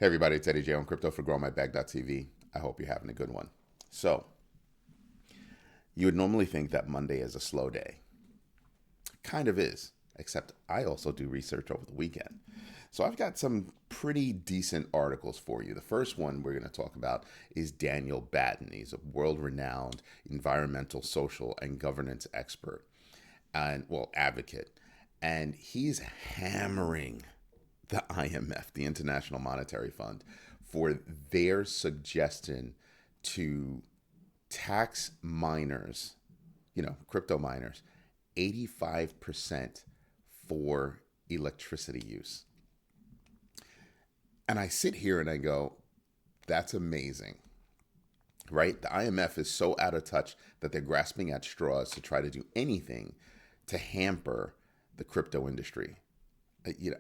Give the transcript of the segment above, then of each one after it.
Hey everybody, it's Eddie J on Crypto for GrowMyBag.tv. I hope you're having a good one. So, you would normally think that Monday is a slow day. Kind of is, except I also do research over the weekend. So I've got some pretty decent articles for you. The first one we're going to talk about is Daniel Batten. He's a world-renowned environmental, social, and governance expert and, advocate. And he's hammering the IMF, the International Monetary Fund, for their suggestion to tax miners, crypto miners, 85% for electricity use. And I sit here and I go, that's amazing, right? The IMF is so out of touch that they're grasping at straws to try to do anything to hamper the crypto industry.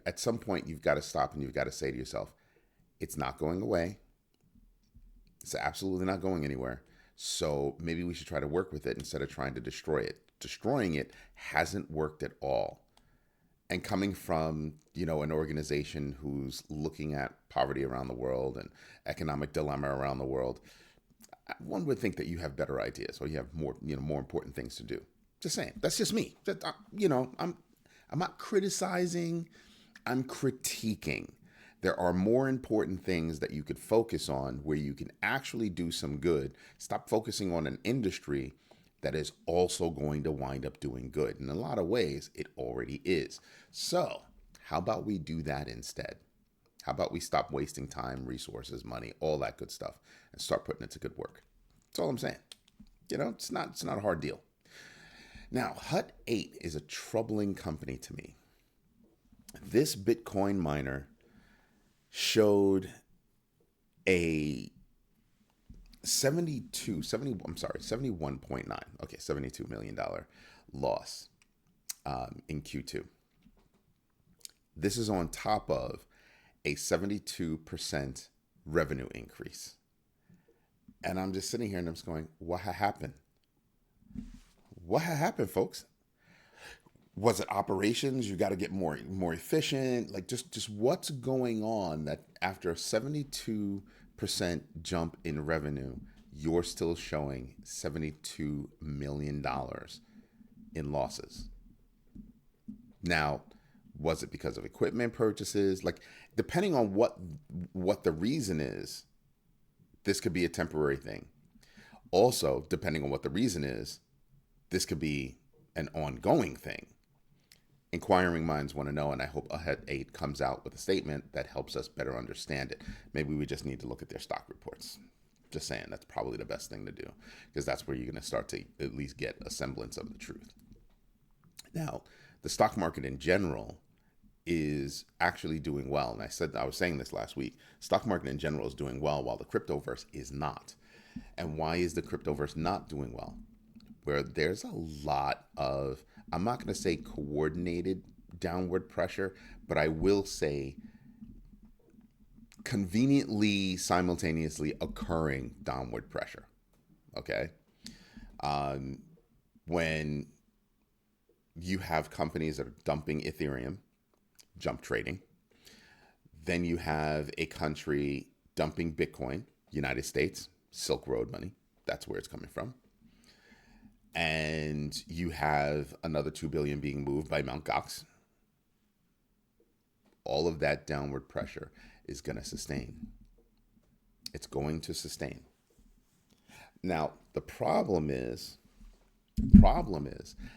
At some point you've got to stop and you've got to say to yourself, it's not going away. It's absolutely not going anywhere. So maybe we should try to work with it instead of trying to destroy it. Destroying it hasn't worked at all. And coming from, an organization who's looking at poverty around the world and economic dilemma around the world, one would think that you have better ideas or you have more important things to do. Just saying. That's just me. I'm not criticizing, I'm critiquing. There are more important things that you could focus on where you can actually do some good. Stop focusing on an industry that is also going to wind up doing good. In a lot of ways, it already is. So, how about we do that instead? How about we stop wasting time, resources, money, all that good stuff, and start putting it to good work? That's all I'm saying. It's not a hard deal. Now, Hut 8 is a troubling company to me. This Bitcoin miner showed a 72 million dollar loss in Q2. This is on top of a 72% revenue increase. And I'm just sitting here and I'm just going, what happened? What happened, folks? Was it operations? You got to get more efficient. Like just what's going on that after a 72% jump in revenue, you're still showing $72 million in losses? Now, was it because of equipment purchases? Like, depending on what the reason is, this could be a temporary thing. Also, depending on what the reason is, this could be an ongoing thing. Inquiring minds want to know, and I hope Hut 8 comes out with a statement that helps us better understand it. Maybe we just need to look at their stock reports. Just saying, that's probably the best thing to do, because that's where you're going to start to at least get a semblance of the truth. Now, the stock market in general is actually doing well. And I was saying this last week. Stock market in general is doing well while the cryptoverse is not. And why is the cryptoverse not doing well? Where there's a lot of, I'm not going to say coordinated downward pressure, but I will say conveniently simultaneously occurring downward pressure. Okay. When you have companies that are dumping Ethereum, jump trading, then you have a country dumping Bitcoin, United States, Silk Road money. That's where it's coming from. And you have another 2 billion being moved by Mt. Gox. All of that downward pressure is going to sustain. It's going to sustain. Now, the problem is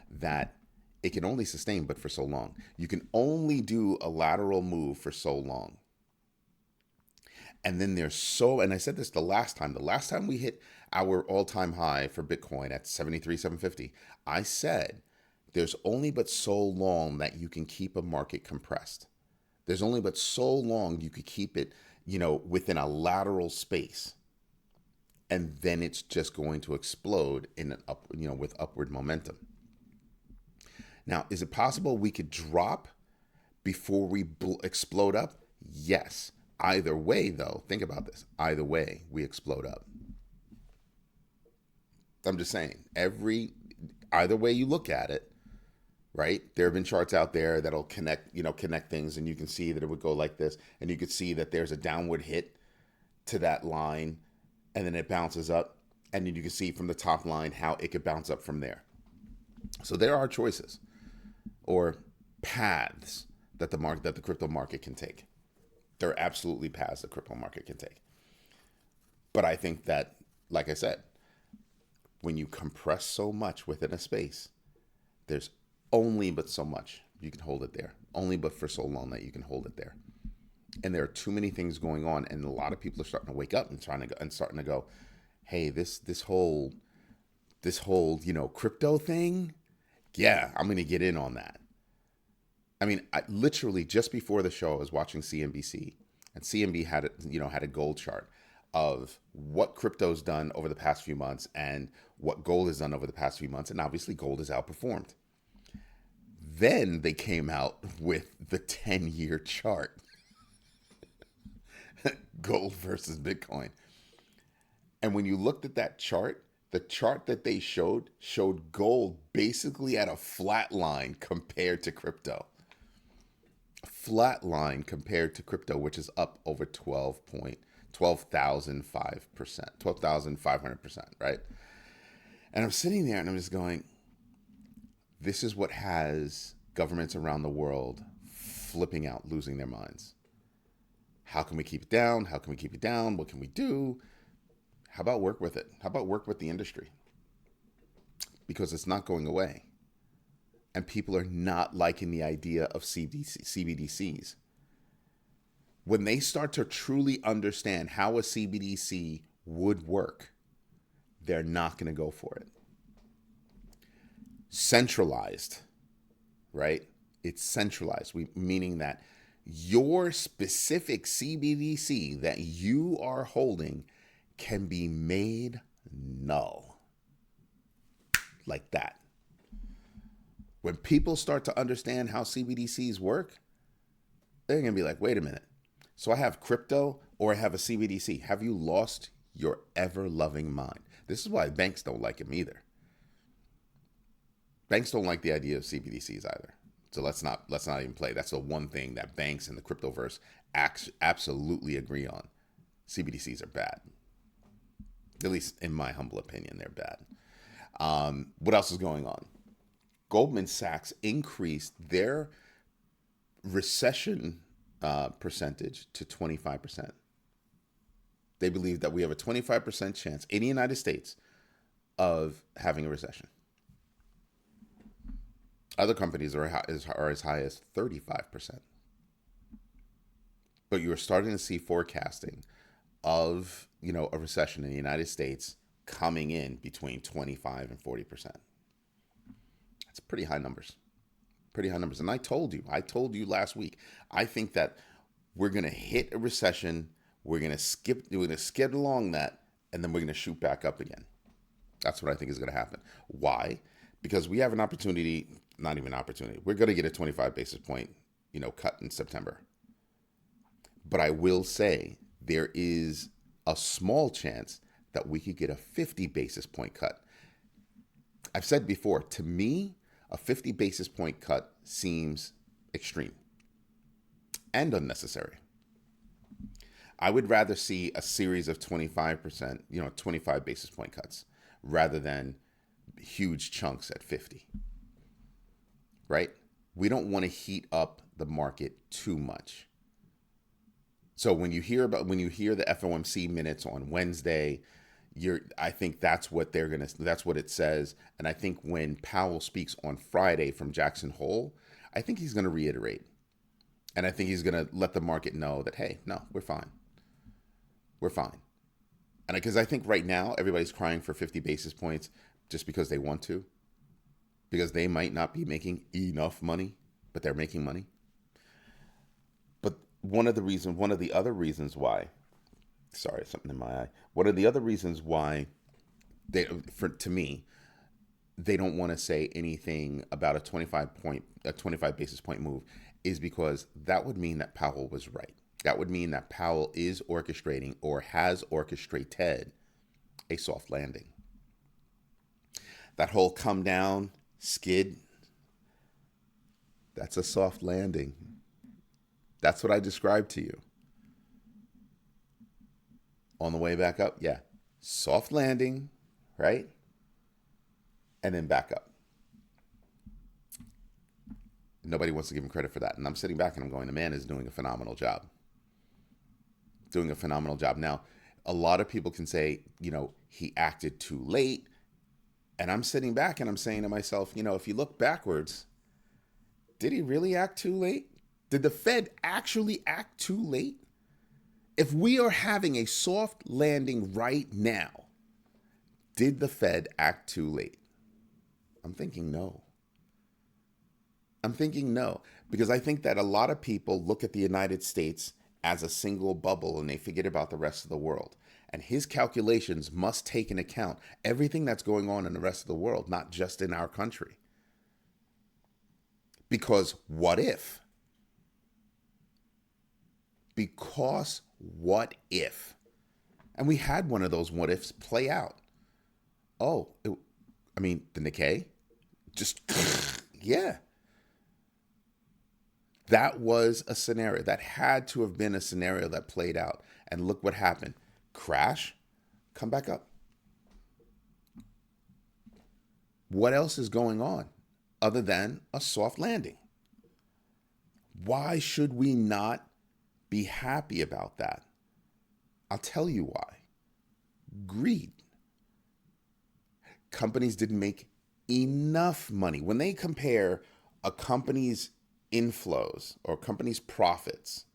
that it can only sustain, but for so long. You can only do a lateral move for so long. And then and I said this the last time we hit our all-time high for Bitcoin at 73,750, I said there's only but so long that you can keep a market compressed. There's only but so long you could keep it, within a lateral space. And then it's just going to explode with upward momentum. Now, is it possible we could drop before we explode up? Yes. Either way, though, think about this. Either way, we explode up. I'm just saying, either way you look at it, right? There have been charts out there that'll connect things, and you can see that it would go like this, and you could see that there's a downward hit to that line, and then it bounces up, and then you can see from the top line how it could bounce up from there. So there are choices or paths that the crypto market can take. There are absolutely paths the crypto market can take. But I think that, like I said, when you compress so much within a space, there's only but so much you can hold it there. Only but for so long that you can hold it there. And there are too many things going on, and a lot of people are starting to wake up and starting to go, hey, this whole crypto thing, yeah, I'm gonna get in on that. I mean, I literally just before the show, I was watching CNBC, and CNBC had a gold chart of what crypto's done over the past few months and what gold has done over the past few months, and obviously gold has outperformed. Then they came out with the 10-year chart, gold versus Bitcoin. And when you looked at that chart, the chart that they showed gold basically at a flat line compared to crypto. Flat line compared to crypto, which is up over 12,500%, right? And I'm sitting there and I'm just going, this is what has governments around the world flipping out, losing their minds. How can we keep it down? How can we keep it down? What can we do? How about work with it? How about work with the industry? Because it's not going away. And people are not liking the idea of CBDCs. When they start to truly understand how a CBDC would work, they're not going to go for it. Centralized, right? It's centralized, meaning that your specific CBDC that you are holding can be made null. Like that. When people start to understand how CBDCs work, they're going to be like, wait a minute. So I have crypto or I have a CBDC. Have you lost your ever-loving mind? This is why banks don't like them either. Banks don't like the idea of CBDCs either. So let's not even play. That's the one thing that banks in the cryptoverse absolutely agree on. CBDCs are bad. At least in my humble opinion, they're bad. What else is going on? Goldman Sachs increased their recession percentage to 25%. They believe that we have a 25% chance in the United States of having a recession. Other companies are as high as 35%. But you're starting to see forecasting of, a recession in the United States coming in between 25 and 40%. That's pretty high numbers. Pretty high numbers. And I told you last week, I think that we're going to hit a recession. We're going to skid along that, and then we're going to shoot back up again. That's what I think is going to happen. Why? Because we have an opportunity, not even opportunity. We're going to get a 25 basis point, cut in September. But I will say there is a small chance that we could get a 50 basis point cut. I've said before, to me, a 50 basis point cut seems extreme and unnecessary. I would rather see a series of 25%, 25 basis point cuts rather than huge chunks at 50. Right? We don't want to heat up the market too much. So when you hear the FOMC minutes on Wednesday, I think that's what it says. And I think when Powell speaks on Friday from Jackson Hole, I think he's going to reiterate. And I think he's going to let the market know that, hey, no, we're fine. We're fine. And because I think right now everybody's crying for 50 basis points just because they want to, because they might not be making enough money, but they're making money. But one of the other reasons why, sorry, something in my eye. One of the other reasons why to me, they don't want to say anything about a 25 basis point move is because that would mean that Powell was right. That would mean that Powell is orchestrating or has orchestrated a soft landing. That whole come down, skid, That's a soft landing. That's what I described to you. On the way back up, yeah. Soft landing, right? And then back up. Nobody wants to give him credit for that. And I'm sitting back and I'm going, the man is doing a phenomenal job. Doing a phenomenal job. Now, a lot of people can say, he acted too late. And I'm sitting back and I'm saying to myself, if you look backwards, did he really act too late? Did the Fed actually act too late? If we are having a soft landing right now, did the Fed act too late? I'm thinking no. Because I think that a lot of people look at the United States as a single bubble and they forget about the rest of the world. And his calculations must take into account everything that's going on in the rest of the world, not just in our country. Because what if? And we had one of those what ifs play out. The Nikkei, just, yeah. That was a scenario. That had to have been a scenario that played out. And look what happened. Crash, come back up. What else is going on other than a soft landing? Why should we not be happy about that? I'll tell you why. Greed. Companies didn't make enough money. When they compare a company's inflows or company's profits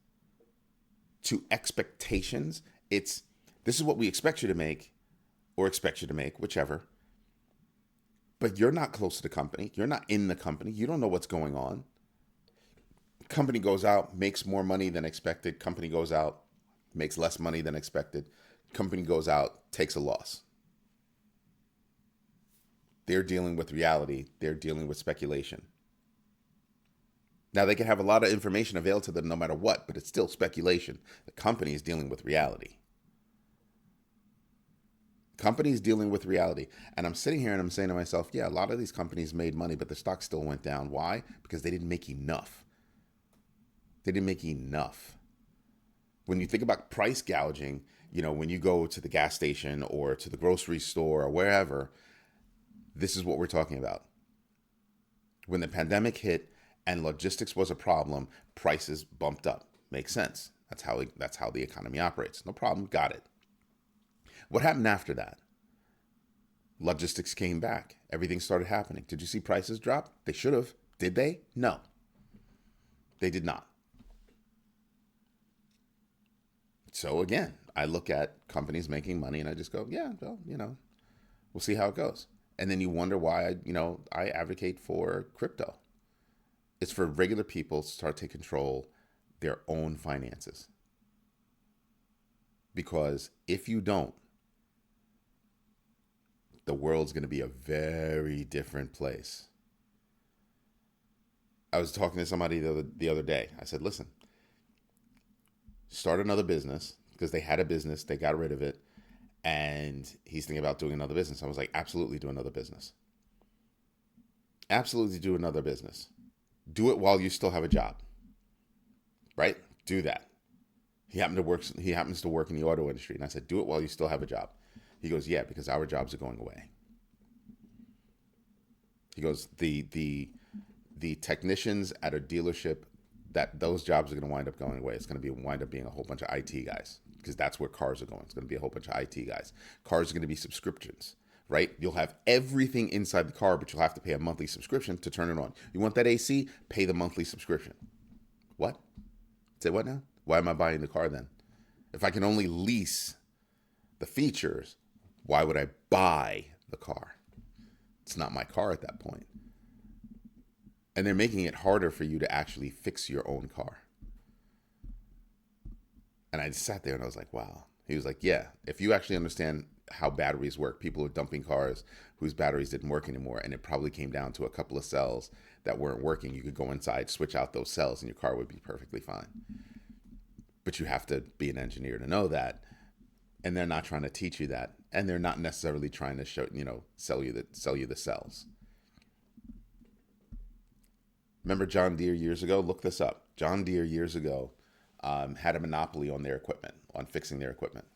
to expectations, this is what we expect you to make or expect you to make, whichever. But you're not close to the company. You're not in the company. You don't know what's going on. Company goes out, makes more money than expected. Company goes out, makes less money than expected. Company goes out, takes a loss. They're dealing with reality. They're dealing with speculation. Now, they can have a lot of information available to them no matter what, but it's still speculation. The company is dealing with reality. Companies dealing with reality. And I'm sitting here and I'm saying to myself, yeah, a lot of these companies made money, but the stock still went down. Why? Because they didn't make enough. When you think about price gouging, when you go to the gas station or to the grocery store or wherever, this is what we're talking about. When the pandemic hit and logistics was a problem, prices bumped up. Makes sense. That's how the economy operates. No problem. Got it. What happened after that? Logistics came back. Everything started happening. Did you see prices drop? They should have. Did they? No. They did not. So again, I look at companies making money and I just go, yeah, well, we'll see how it goes. And then you wonder why I advocate for crypto. It's for regular people to start to control their own finances. Because if you don't, the world's going to be a very different place. I was talking to somebody the other day. I said, listen, start another business, because they had a business, they got rid of it, and he's thinking about doing another business. I was like, absolutely do another business. Absolutely do another business. Do it while you still have a job, right? Do that. He happens to work in the auto industry. And I said, do it while you still have a job. He goes, yeah, because our jobs are going away. He goes, the technicians at a dealership, those jobs are going to wind up going away. It's going to wind up being a whole bunch of IT guys, because that's where cars are going. It's going to be a whole bunch of IT guys. Cars are going to be subscriptions, right? You'll have everything inside the car, but you'll have to pay a monthly subscription to turn it on. You want that AC? Pay the monthly subscription. What? Say what now? Why am I buying the car then? If I can only lease the features, why would I buy the car? It's not my car at that point. And they're making it harder for you to actually fix your own car. And I just sat there and I was like, wow. He was like, yeah, if you actually understand how batteries work, people are dumping cars whose batteries didn't work anymore, and it probably came down to a couple of cells that weren't working. You could go inside, switch out those cells, and your car would be perfectly fine. But you have to be an engineer to know that. And they're not trying to teach you that. And they're not necessarily trying to sell you the cells. Remember John Deere years ago? Look this up. John Deere years ago had a monopoly on their equipment, on fixing their equipment.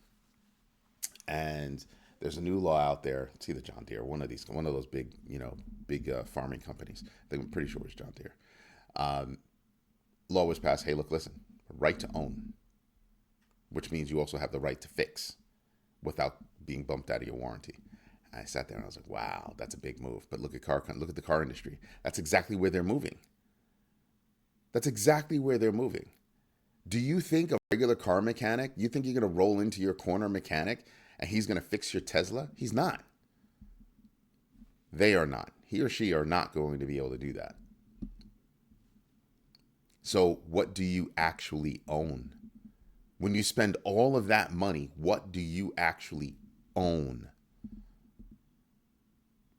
And there's a new law out there. It's either John Deere, one of those big, farming companies. I'm pretty sure it's John Deere. Law was passed. Hey, look, listen, right to own, which means you also have the right to fix without being bumped out of your warranty. I sat there and I was like, wow, that's a big move. But look at the car industry. That's exactly where they're moving. That's exactly where they're moving. Do you think a regular car mechanic, you think you're going to roll into your corner mechanic and he's going to fix your Tesla? He's not. They are not. He or she are not going to be able to do that. So what do you actually own? When you spend all of that money, what do you actually own?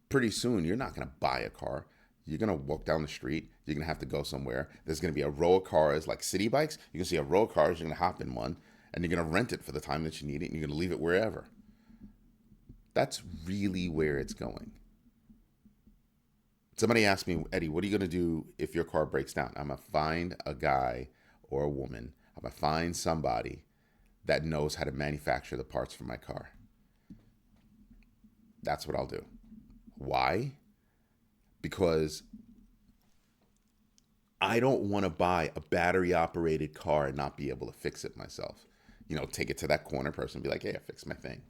Pretty soon, you're not going to buy a car. You're going to walk down the street. You're going to have to go somewhere. There's going to be a row of cars like city bikes. You can see a row of cars. You're going to hop in one and you're going to rent it for the time that you need it. And you're going to leave it wherever. That's really where it's going. Somebody asked me, Eddie, what are you going to do if your car breaks down? I'm going to find a guy or a woman. I'm going to find somebody that knows how to manufacture the parts for my car. That's what I'll do. Why? Because I don't want to buy a battery-operated car and not be able to fix it myself. Take it to that corner person and be like, hey, I fixed my thing.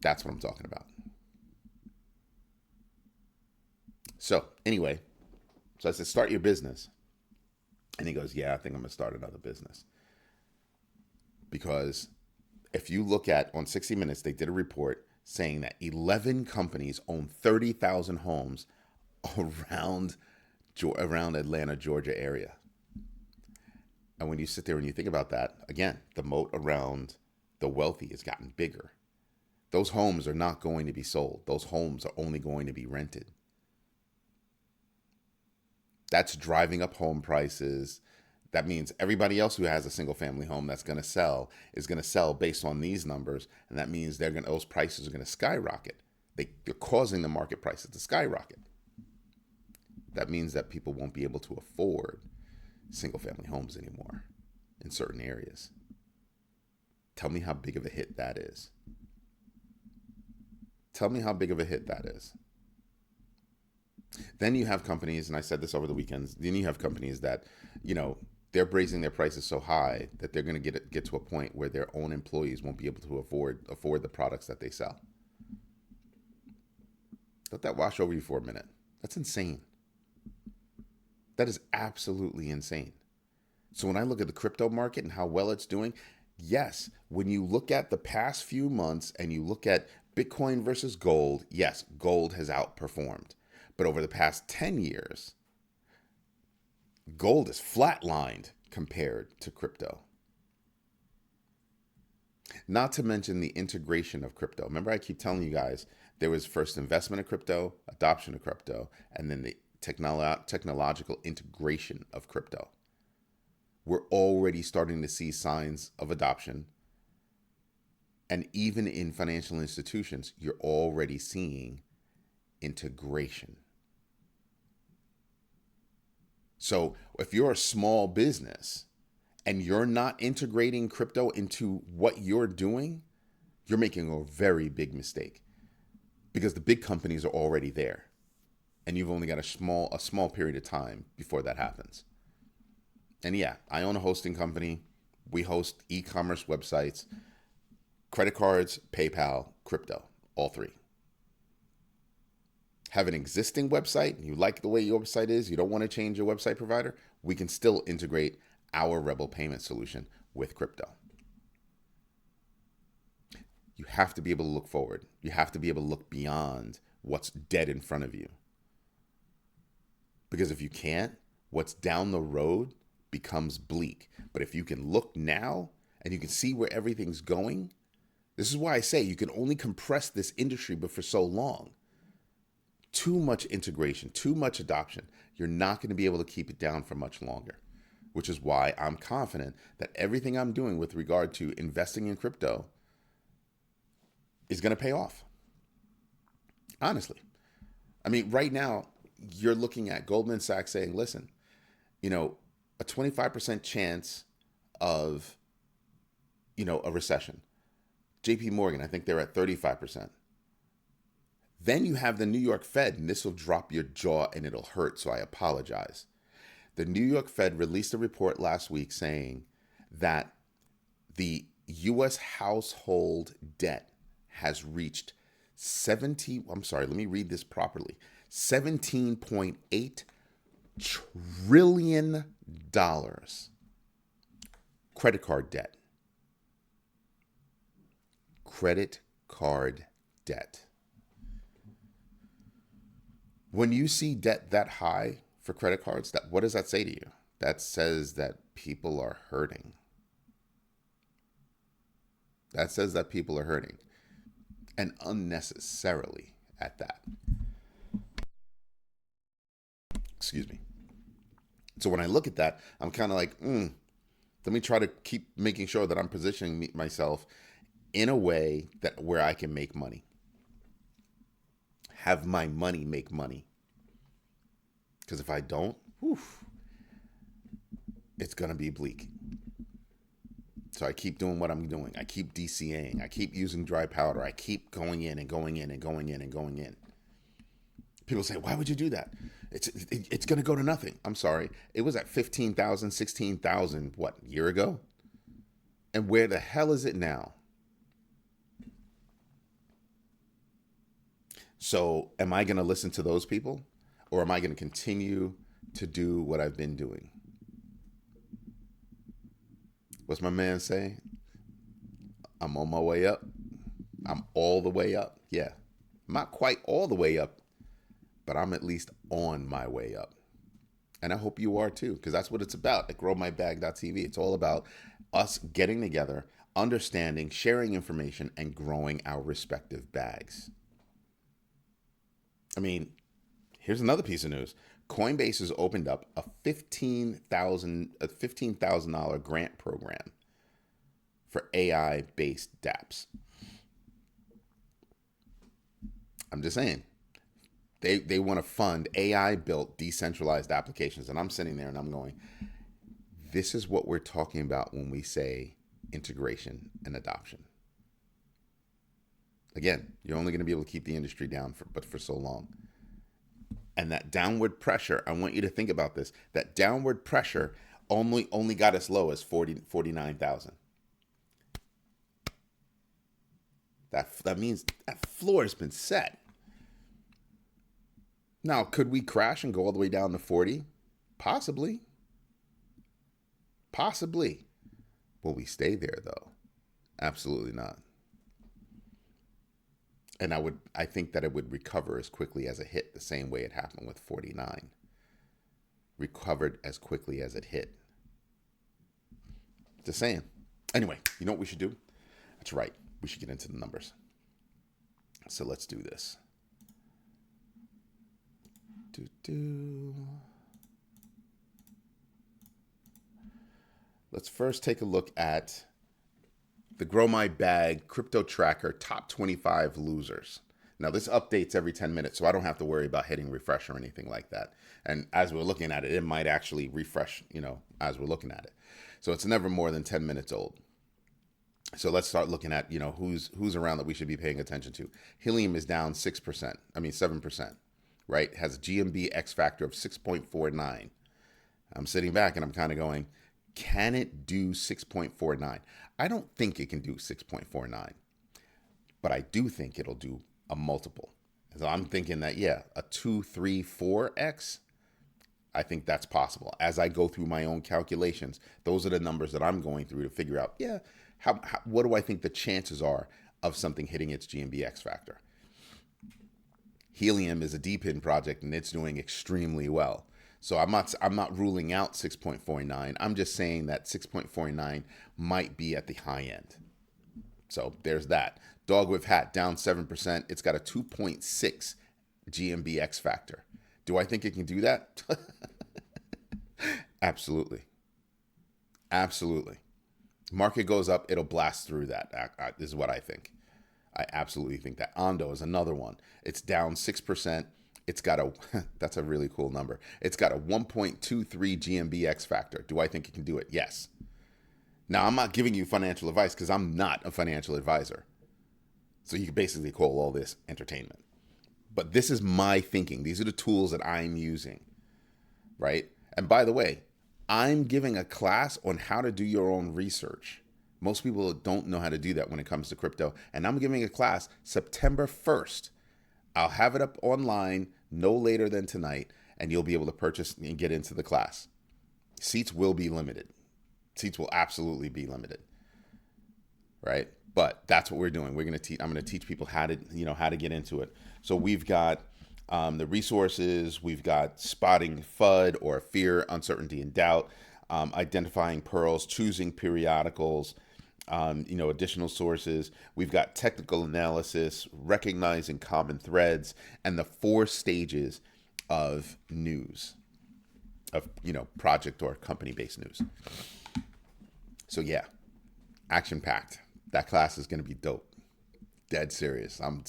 That's what I'm talking about. So anyway, I said, start your business. And he goes, yeah, I think I'm going to start another business. Because if you look at, on 60 Minutes, they did a report saying that 11 companies own 30,000 homes around Atlanta, Georgia area. And when you sit there and you think about that, again, the moat around the wealthy has gotten bigger. Those homes are not going to be sold. Those homes are only going to be rented. That's driving up home prices. That means everybody else who has a single family home that's going to sell is going to sell based on these numbers. And that means those prices are going to skyrocket. They're causing the market prices to skyrocket. That means that people won't be able to afford single family homes anymore in certain areas. Tell me how big of a hit that is. Tell me how big of a hit that is. Then you have companies, and I said this over the weekends, then you have companies that, they're raising their prices so high that they're going to get to a point where their own employees won't be able to afford the products that they sell. Let that wash over you for a minute. That's insane. That is absolutely insane. So when I look at the crypto market and how well it's doing, yes, when you look at the past few months and you look at Bitcoin versus gold, yes, gold has outperformed. But over the past 10 years, gold is flatlined compared to crypto. Not to mention the integration of crypto. Remember, I keep telling you guys, there was first investment of crypto, adoption of crypto, and then the technological integration of crypto. We're already starting to see signs of adoption. And even in financial institutions, you're already seeing integration. So if you're a small business and you're not integrating crypto into what you're doing, you're making a very big mistake, because the big companies are already there and you've only got a small period of time before that happens. And yeah, I own a hosting company. We host e-commerce websites, credit cards, PayPal, crypto, all three. Have an existing website, you like the way your website is, you don't want to change your website provider, we can still integrate our Rebel payment solution with crypto. You have to be able to look forward. You have to be able to look beyond what's dead in front of you. Because if you can't, what's down the road becomes bleak. But if you can look now and you can see where everything's going, this is why I say you can only compress this industry but for so long. Too much integration, too much adoption. You're not going to be able to keep it down for much longer, which is why I'm confident that everything I'm doing with regard to investing in crypto is going to pay off. Honestly. I mean, right now, you're looking at Goldman Sachs saying, listen, a 25% chance of, a recession. JP Morgan, I think they're at 35%. Then you have the New York Fed, and this will drop your jaw and it'll hurt, so I apologize. The New York Fed released a report last week saying that the U.S. household debt has reached let me read this properly, $17.8 trillion. Credit card debt. Credit card debt. When you see debt that high for credit cards, what does that say to you? That says that people are hurting. That says that people are hurting. And unnecessarily at that. Excuse me. So when I look at that, I'm kind of like, let me try to keep making sure that I'm positioning myself in a way that where I can make money. Have my money make money. Because if I don't, it's going to be bleak. So I keep doing what I'm doing. I keep DCAing. I keep using dry powder. I keep going in and going in and going in and going in. People say, why would you do that? It's going to go to nothing. I'm sorry. It was at 15,000, 16,000, a year ago? And where the hell is it now? So am I going to listen to those people? Or am I going to continue to do what I've been doing? What's my man say? I'm on my way up. I'm all the way up. Yeah. I'm not quite all the way up, but I'm at least on my way up. And I hope you are too, because that's what it's about at growmybag.tv. It's all about us getting together, understanding, sharing information, and growing our respective bags. I mean, here's another piece of news. Coinbase has opened up a $15,000 grant program for AI-based dApps. I'm just saying, they want to fund AI-built decentralized applications. And I'm sitting there and I'm going, this is what we're talking about when we say integration and adoption. Again, you're only going to be able to keep the industry down for so long. And that downward pressure, I want you to think about this. That downward pressure only got as low as 49,000. That means that floor has been set. Now, could we crash and go all the way down to 40? Possibly. Possibly. Will we stay there though? Absolutely not. And I think that it would recover as quickly as it hit, the same way it happened with 49. Recovered as quickly as it hit. Just saying. Anyway, you know what we should do? That's right. We should get into the numbers. So let's do this. Let's first take a look at the Grow My Bag Crypto Tracker Top 25 Losers. Now, this updates every 10 minutes, so I don't have to worry about hitting refresh or anything like that. And as we're looking at it, it might actually refresh, as we're looking at it. So it's never more than 10 minutes old. So let's start looking at, who's around that we should be paying attention to. Helium is down 7%, right? Has a GMBX factor of 6.49. I'm sitting back and I'm kind of going, can it do 6.49? I don't think it can do 6.49, but I do think it'll do a multiple. So I'm thinking that, a 2, 3, 4x, I think that's possible. As I go through my own calculations, those are the numbers that I'm going through to figure out, what do I think the chances are of something hitting its GMBX factor? Helium is a DPIN project and it's doing extremely well. So I'm not ruling out 6.49. I'm just saying that 6.49 might be at the high end. So there's that. Dog with Hat down 7%. It's got a 2.6 GMBX factor. Do I think it can do that? Absolutely. Absolutely. Market goes up, it'll blast through that. This is what I think. I absolutely think that. Ondo is another one. It's down 6%. It's got a, that's a really cool number. It's got a 1.23 GMBX factor. Do I think it can do it? Yes. Now, I'm not giving you financial advice because I'm not a financial advisor. So you can basically call all this entertainment. But this is my thinking. These are the tools that I'm using, right? And by the way, I'm giving a class on how to do your own research. Most people don't know how to do that when it comes to crypto. And I'm giving a class September 1st. I'll have it up online no later than tonight, and you'll be able to purchase and get into the class. Seats will be limited. Seats will absolutely be limited, right? But that's what we're doing. We're going to teach. I'm going to teach people how to get into it. So we've got the resources. We've got spotting FUD or fear, uncertainty, and doubt. Identifying pearls, choosing periodicals. Additional sources. We've got technical analysis, recognizing common threads, and the 4 stages of news, of project or company-based news. So yeah, action-packed. That class is going to be dope. Dead serious. I'm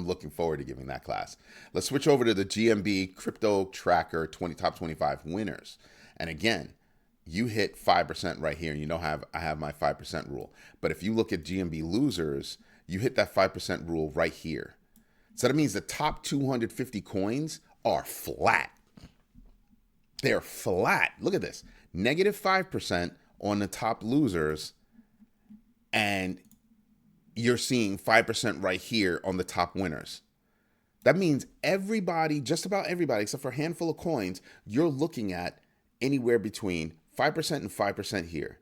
looking forward to giving that class. Let's switch over to the GMB Crypto Tracker Top 25 winners. And again, you hit 5% right here, and I have my 5% rule. But if you look at GMB losers, you hit that 5% rule right here. So that means the top 250 coins are flat. They're flat. Look at this. Negative 5% on the top losers, and you're seeing 5% right here on the top winners. That means everybody, just about everybody, except for a handful of coins, you're looking at anywhere between 5% and 5% here.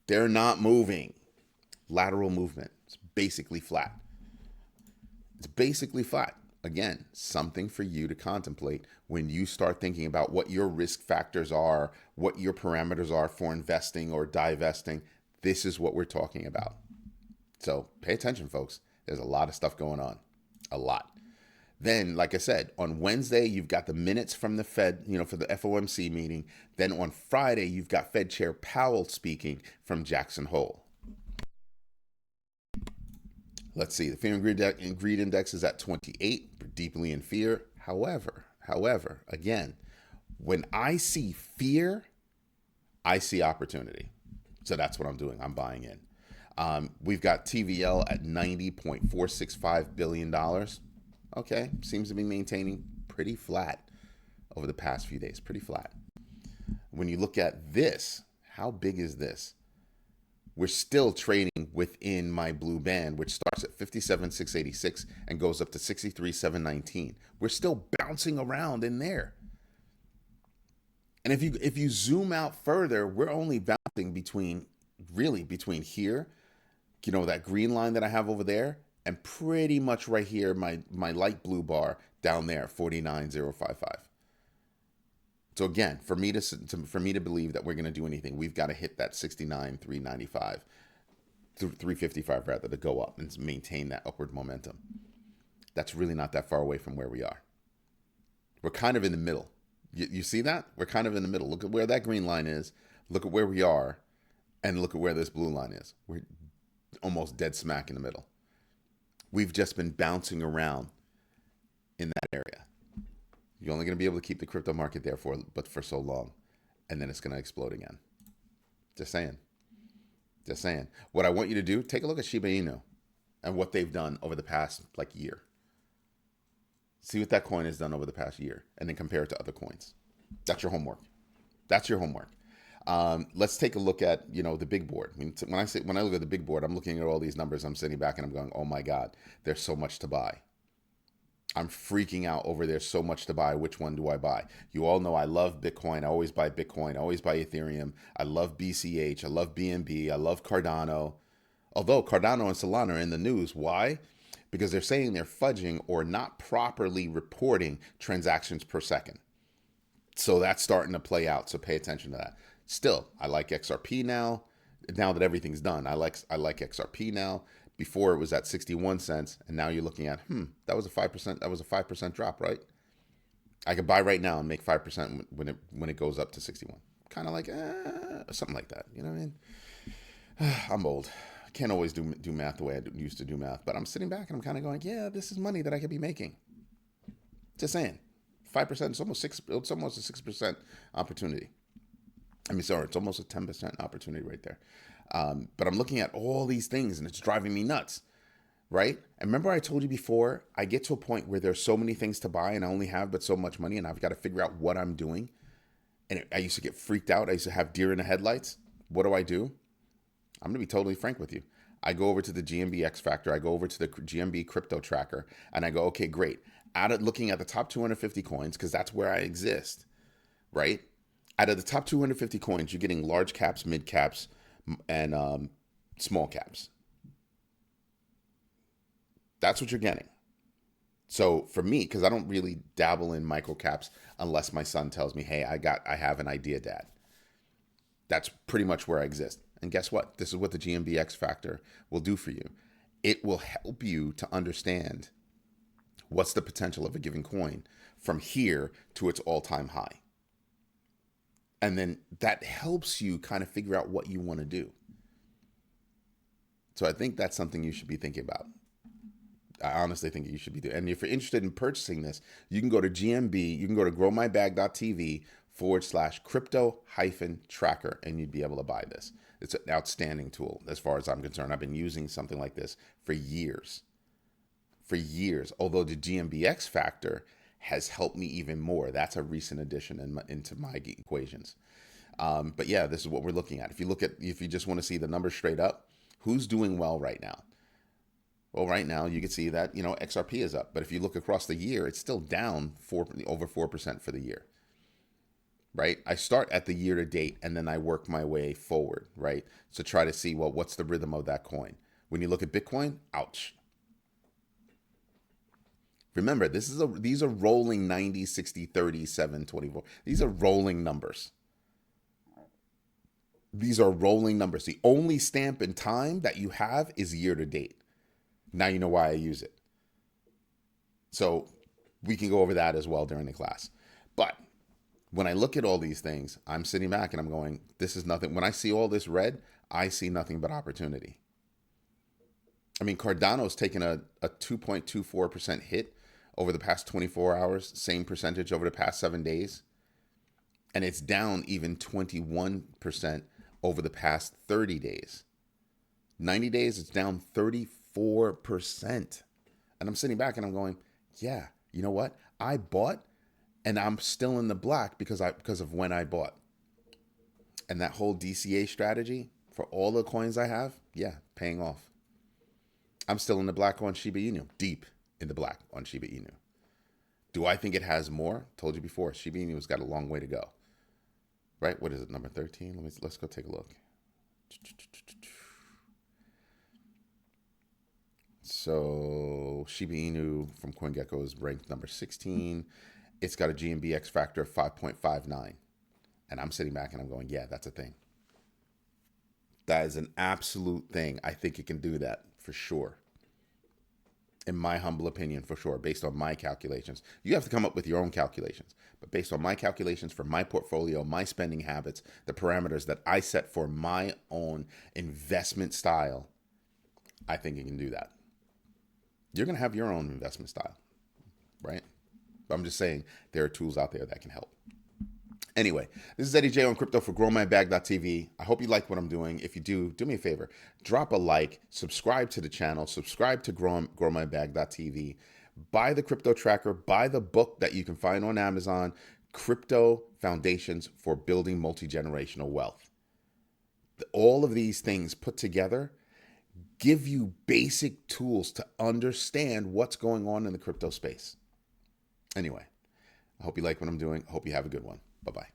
They're not moving. Lateral movement. It's basically flat. It's basically flat. Again, something for you to contemplate when you start thinking about what your risk factors are, what your parameters are for investing or divesting. This is what we're talking about. So pay attention, folks. There's a lot of stuff going on. A lot. Then, like I said, on Wednesday, you've got the minutes from the Fed, for the FOMC meeting. Then on Friday, you've got Fed Chair Powell speaking from Jackson Hole. Let's see. The fear and greed index is at 28. We're deeply in fear. However, again, when I see fear, I see opportunity. So that's what I'm doing. I'm buying in. We've got TVL at $90.465 billion. Okay, seems to be maintaining pretty flat over the past few days. Pretty flat. When you look at this, how big is this? We're still trading within my blue band, which starts at 57,686 and goes up to 63,719. We're still bouncing around in there. And if you zoom out further, we're only bouncing between here, that green line that I have over there, and pretty much right here, my light blue bar down there, 49,055. So again, for me to believe that we're going to do anything, we've got to hit that 69,395, 355 rather, to go up and maintain that upward momentum. That's really not that far away from where we are. We're kind of in the middle. You see that? We're kind of in the middle. Look at where that green line is. Look at where we are, and look at where this blue line is. We're almost dead smack in the middle. We've just been bouncing around in that area. You're only going to be able to keep the crypto market there for so long, and then it's going to explode again. Just saying. What I want you to do, take a look at Shiba Inu and what they've done over the past year. See what that coin has done over the past year, and then compare it to other coins. That's your homework. Let's take a look at the big board. I mean, when I look at the big board, I'm looking at all these numbers. I'm sitting back and I'm going, oh my God, there's so much to buy. I'm freaking out over there's so much to buy. Which one do I buy? You all know I love Bitcoin. I always buy Bitcoin. I always buy Ethereum. I love BCH. I love BNB. I love Cardano. Although Cardano and Solana are in the news. Why? Because they're saying they're fudging or not properly reporting transactions per second. So that's starting to play out. So pay attention to that. Still, I like XRP now. Now that everything's done, I like XRP now. Before it was at 61 cents, and now you're looking at that was a 5%. That was a 5% drop, right? I could buy right now and make 5% when it goes up to 61. Kind of like something like that. You know what I mean? I'm old. I can't always do math the way I used to do math, but I'm sitting back and I'm kind of going, yeah, this is money that I could be making. Just saying. 5%. It's almost 6. It's almost a 6% opportunity. I mean, sorry, it's almost a 10% opportunity right there. But I'm looking at all these things and it's driving me nuts, right? And remember I told you before, I get to a point where there's so many things to buy and I only have but so much money and I've got to figure out what I'm doing. And I used to get freaked out. I used to have deer in the headlights. What do? I'm going to be totally frank with you. I go over to the GMBX Factor. I go over to the GMB crypto tracker and I go, okay, great. Out of looking at the top 250 coins, because that's where I exist, right? Out of the top 250 coins, you're getting large caps, mid caps, and small caps. That's what you're getting. So for me, because I don't really dabble in micro caps unless my son tells me, hey, I have an idea, Dad. That's pretty much where I exist. And guess what? This is what the GMBX Factor will do for you. It will help you to understand what's the potential of a given coin from here to its all-time high. And then that helps you kind of figure out what you want to do. So I think that's something you should be thinking about. I honestly think you should be doing. And if you're interested in purchasing this, you can go to GMB, you can go to growmybag.tv/crypto-tracker, and you'd be able to buy this. It's an outstanding tool as far as I'm concerned. I've been using something like this for years. Although the GMBX Factor has helped me even more. That's a recent addition into my equations. But yeah, this is what we're looking at. If you just want to see the numbers straight up, who's doing well right now? Well, right now you can see that, XRP is up. But if you look across the year, it's still down over 4% for the year. Right? I start at the year to date and then I work my way forward, right? So try to see, well, what's the rhythm of that coin? When you look at Bitcoin, ouch. Remember, these are rolling 90, 60, 30, 7, 24. These are rolling numbers. These are rolling numbers. The only stamp in time that you have is year to date. Now you know why I use it. So we can go over that as well during the class. But when I look at all these things, I'm sitting back and I'm going, this is nothing. When I see all this red, I see nothing but opportunity. I mean, Cardano's taken a 2.24% hit over the past 24 hours, same percentage over the past 7 days. And it's down even 21% over the past 30 days. 90 days, it's down 34%. And I'm sitting back and I'm going, yeah, you know what? I bought and I'm still in the black because of when I bought. And that whole DCA strategy for all the coins I have, yeah, paying off. I'm still in the black on Shiba Inu, deep in the black on Shiba Inu. Do I think it has more? Told you before, Shiba Inu's got a long way to go. Right? What is it, number 13? Let's go take a look. So Shiba Inu from CoinGecko is ranked number 16. It's got a GMBX factor of 5.59. And I'm sitting back and I'm going, yeah, that's a thing. That is an absolute thing. I think it can do that for sure. In my humble opinion, for sure, based on my calculations. You have to come up with your own calculations. But based on my calculations for my portfolio, my spending habits, the parameters that I set for my own investment style, I think it can do that. You're going to have your own investment style, right? But I'm just saying there are tools out there that can help. Anyway, this is Eddie J on crypto for growmybag.tv. I hope you like what I'm doing. If you do me a favor. Drop a like, subscribe to the channel, subscribe to growmybag.tv. Buy the crypto tracker, buy the book that you can find on Amazon, Crypto Foundations for Building Multi-Generational Wealth. All of these things put together give you basic tools to understand what's going on in the crypto space. Anyway, I hope you like what I'm doing. I hope you have a good one. Bye-bye.